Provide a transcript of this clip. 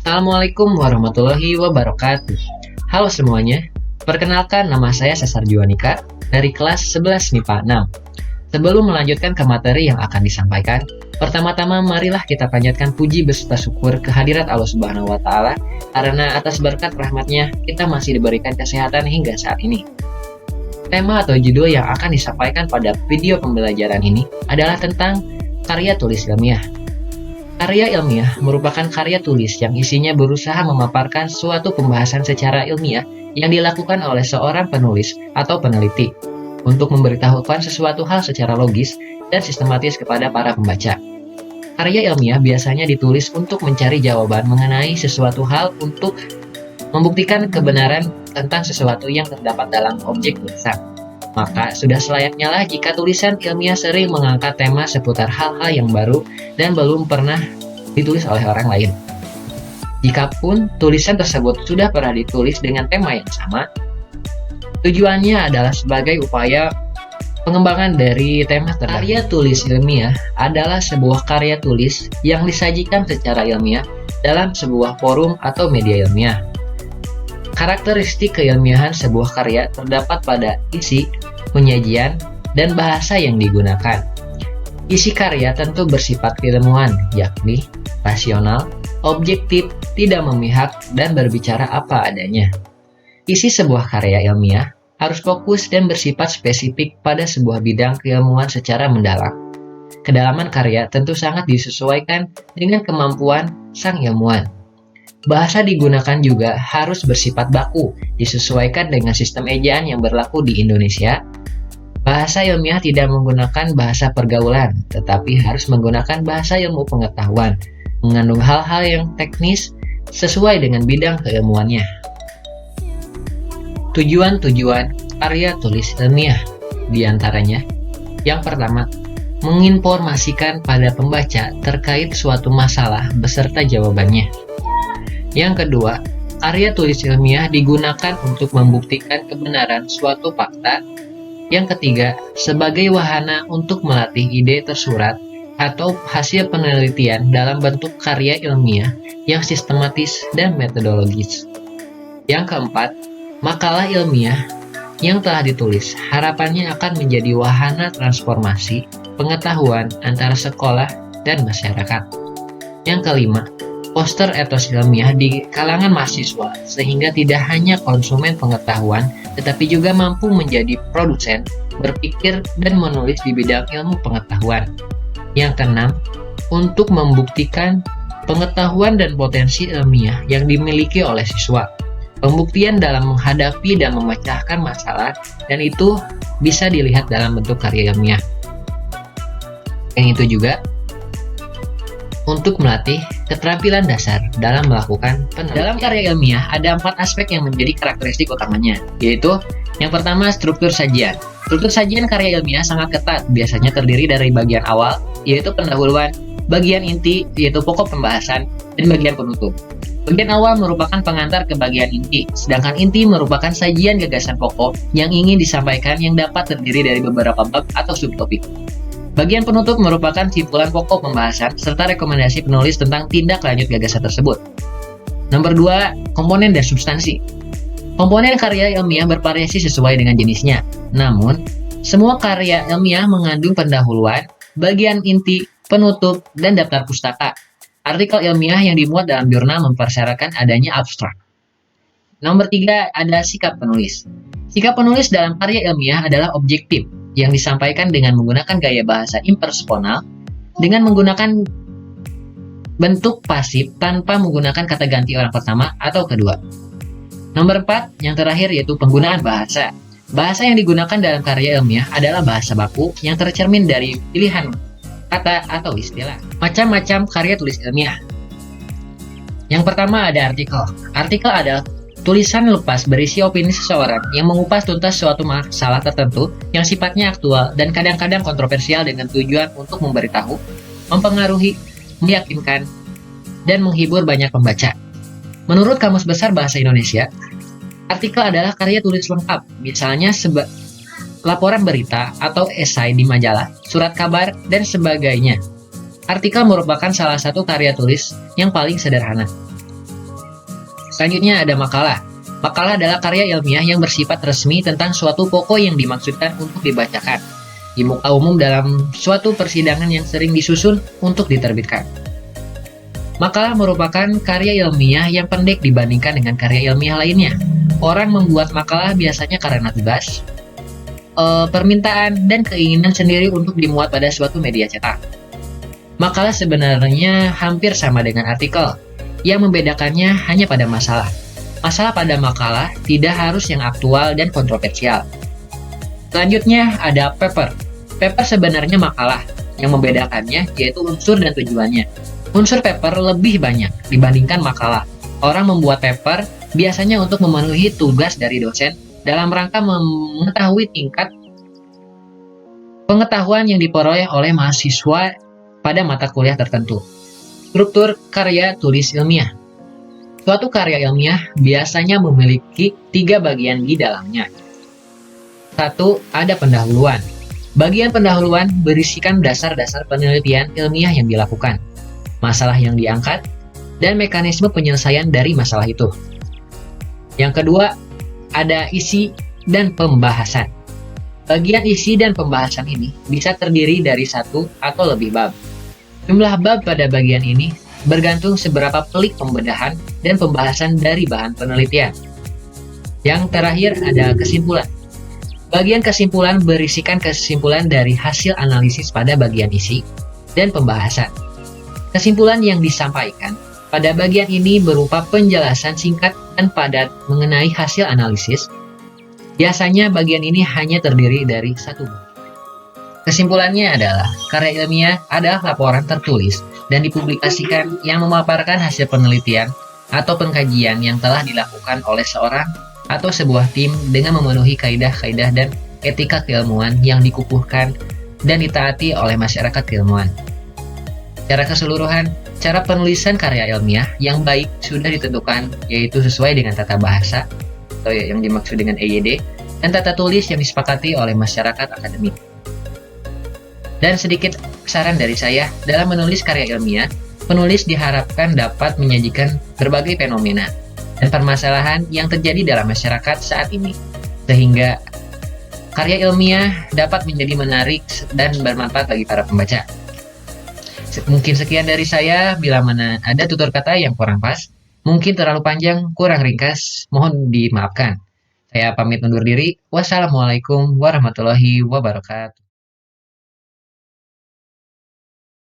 Assalamualaikum warahmatullahi wabarakatuh. Halo semuanya, perkenalkan nama saya Cesar Juanika dari kelas 11 MIPA 6. Sebelum melanjutkan ke materi yang akan disampaikan, pertama-tama marilah kita panjatkan puji beserta syukur kehadirat Allah Subhanahu wa Ta'ala, karena atas berkat rahmatnya kita masih diberikan kesehatan hingga saat ini. Tema atau judul yang akan disampaikan pada video pembelajaran ini adalah tentang karya tulis ilmiah. Karya ilmiah merupakan karya tulis yang isinya berusaha memaparkan suatu pembahasan secara ilmiah yang dilakukan oleh seorang penulis atau peneliti untuk memberitahukan sesuatu hal secara logis dan sistematis kepada para pembaca. Karya ilmiah biasanya ditulis untuk mencari jawaban mengenai sesuatu hal untuk membuktikan kebenaran tentang sesuatu yang terdapat dalam objek tulisan. Maka sudah selayaknya lah jika tulisan ilmiah sering mengangkat tema seputar hal-hal yang baru dan belum pernah ditulis oleh orang lain. Jikapun tulisan tersebut sudah pernah ditulis dengan tema yang sama, tujuannya adalah sebagai upaya pengembangan dari tema tertentu. Karya tulis ilmiah adalah sebuah karya tulis yang disajikan secara ilmiah dalam sebuah forum atau media ilmiah. Karakteristik keilmiahan sebuah karya terdapat pada isi, penyajian, dan bahasa yang digunakan. Isi karya tentu bersifat keilmuan, yakni rasional, objektif, tidak memihak, dan berbicara apa adanya. Isi sebuah karya ilmiah harus fokus dan bersifat spesifik pada sebuah bidang keilmuan secara mendalam. Kedalaman karya tentu sangat disesuaikan dengan kemampuan sang ilmuwan. Bahasa digunakan juga harus bersifat baku, disesuaikan dengan sistem ejaan yang berlaku di Indonesia. Bahasa ilmiah tidak menggunakan bahasa pergaulan, tetapi harus menggunakan bahasa ilmu pengetahuan, mengandung hal-hal yang teknis sesuai dengan bidang keilmuannya. Tujuan-tujuan karya tulis ilmiah diantaranya, yang pertama, menginformasikan pada pembaca terkait suatu masalah beserta jawabannya. Yang kedua, karya tulis ilmiah digunakan untuk membuktikan kebenaran suatu fakta. Yang ketiga, sebagai wahana untuk melatih ide tersurat atau hasil penelitian dalam bentuk karya ilmiah yang sistematis dan metodologis. Yang keempat, makalah ilmiah yang telah ditulis harapannya akan menjadi wahana transformasi pengetahuan antara sekolah dan masyarakat. Yang kelima, poster etos ilmiah di kalangan mahasiswa sehingga tidak hanya konsumen pengetahuan tetapi juga mampu menjadi produsen, berpikir, dan menulis di bidang ilmu pengetahuan. Yang keenam, untuk membuktikan pengetahuan dan potensi ilmiah yang dimiliki oleh siswa. Pembuktian dalam menghadapi dan memecahkan masalah, dan itu bisa dilihat dalam bentuk karya ilmiah. Yang itu juga untuk melatih keterampilan dasar dalam melakukan penelitian. Dalam karya ilmiah ada 4 aspek yang menjadi karakteristik utamanya, yaitu yang pertama, struktur sajian. Struktur sajian karya ilmiah sangat ketat, biasanya terdiri dari bagian awal, yaitu pendahuluan, bagian inti, yaitu pokok pembahasan, dan bagian penutup. Bagian awal merupakan pengantar ke bagian inti, sedangkan inti merupakan sajian gagasan pokok yang ingin disampaikan yang dapat terdiri dari beberapa bab atau subtopik. Bagian penutup merupakan simpulan pokok pembahasan serta rekomendasi penulis tentang tindak lanjut gagasan tersebut. Nomor 2, komponen dan substansi. Komponen karya ilmiah bervariasi sesuai dengan jenisnya. Namun, semua karya ilmiah mengandung pendahuluan, bagian inti, penutup, dan daftar pustaka. Artikel ilmiah yang dimuat dalam jurnal mempersyaratkan adanya abstrak. Nomor 3, ada sikap penulis. Sikap penulis dalam karya ilmiah adalah objektif, yang disampaikan dengan menggunakan gaya bahasa impersonal, dengan menggunakan bentuk pasif tanpa menggunakan kata ganti orang pertama atau kedua. Nomor 4, yang terakhir yaitu penggunaan bahasa. Bahasa yang digunakan dalam karya ilmiah adalah bahasa baku yang tercermin dari pilihan kata atau istilah. Macam-macam karya tulis ilmiah. Yang pertama ada artikel. Artikel adalah tulisan lepas berisi opini seseorang yang mengupas tuntas suatu masalah tertentu yang sifatnya aktual dan kadang-kadang kontroversial dengan tujuan untuk memberitahu, mempengaruhi, meyakinkan, dan menghibur banyak pembaca. Menurut Kamus Besar Bahasa Indonesia, artikel adalah karya tulis lengkap, misalnya laporan berita atau esai di majalah, surat kabar, dan sebagainya. Artikel merupakan salah satu karya tulis yang paling sederhana. Selanjutnya ada makalah. Makalah adalah karya ilmiah yang bersifat resmi tentang suatu pokok yang dimaksudkan untuk dibacakan di muka umum dalam suatu persidangan yang sering disusun untuk diterbitkan. Makalah merupakan karya ilmiah yang pendek dibandingkan dengan karya ilmiah lainnya. Orang membuat makalah biasanya karena tugas, permintaan, dan keinginan sendiri untuk dimuat pada suatu media cetak. Makalah sebenarnya hampir sama dengan artikel. Yang membedakannya hanya pada masalah. Masalah pada makalah tidak harus yang aktual dan kontroversial. Selanjutnya ada paper. Paper sebenarnya makalah. Yang membedakannya yaitu unsur dan tujuannya. Unsur paper lebih banyak dibandingkan makalah. Orang membuat paper biasanya untuk memenuhi tugas dari dosen dalam rangka mengetahui tingkat pengetahuan yang diperoleh oleh mahasiswa pada mata kuliah tertentu. Struktur karya tulis ilmiah. Suatu karya ilmiah biasanya memiliki 3 bagian di dalamnya. 1. Ada pendahuluan. Bagian pendahuluan berisikan dasar-dasar penelitian ilmiah yang dilakukan, masalah yang diangkat, dan mekanisme penyelesaian dari masalah itu. Yang kedua, ada isi dan pembahasan. Bagian isi dan pembahasan ini bisa terdiri dari 1 atau lebih bab. Jumlah bab pada bagian ini bergantung seberapa pelik pembedahan dan pembahasan dari bahan penelitian. Yang terakhir ada kesimpulan. Bagian kesimpulan berisikan kesimpulan dari hasil analisis pada bagian isi dan pembahasan. Kesimpulan yang disampaikan pada bagian ini berupa penjelasan singkat dan padat mengenai hasil analisis. Biasanya bagian ini hanya terdiri dari 1 bab. Kesimpulannya adalah, karya ilmiah adalah laporan tertulis dan dipublikasikan yang memaparkan hasil penelitian atau pengkajian yang telah dilakukan oleh seorang atau sebuah tim dengan memenuhi kaidah-kaidah dan etika keilmuan yang dikukuhkan dan ditaati oleh masyarakat keilmuan. Secara keseluruhan, cara penulisan karya ilmiah yang baik sudah ditentukan, yaitu sesuai dengan tata bahasa atau yang dimaksud dengan EYD dan tata tulis yang disepakati oleh masyarakat akademik. Dan sedikit saran dari saya, dalam menulis karya ilmiah, penulis diharapkan dapat menyajikan berbagai fenomena dan permasalahan yang terjadi dalam masyarakat saat ini, sehingga karya ilmiah dapat menjadi menarik dan bermanfaat bagi para pembaca. Mungkin sekian dari saya. Bila mana ada tutur kata yang kurang pas, mungkin terlalu panjang, kurang ringkas, mohon dimaafkan. Saya pamit undur diri. Wassalamualaikum warahmatullahi wabarakatuh.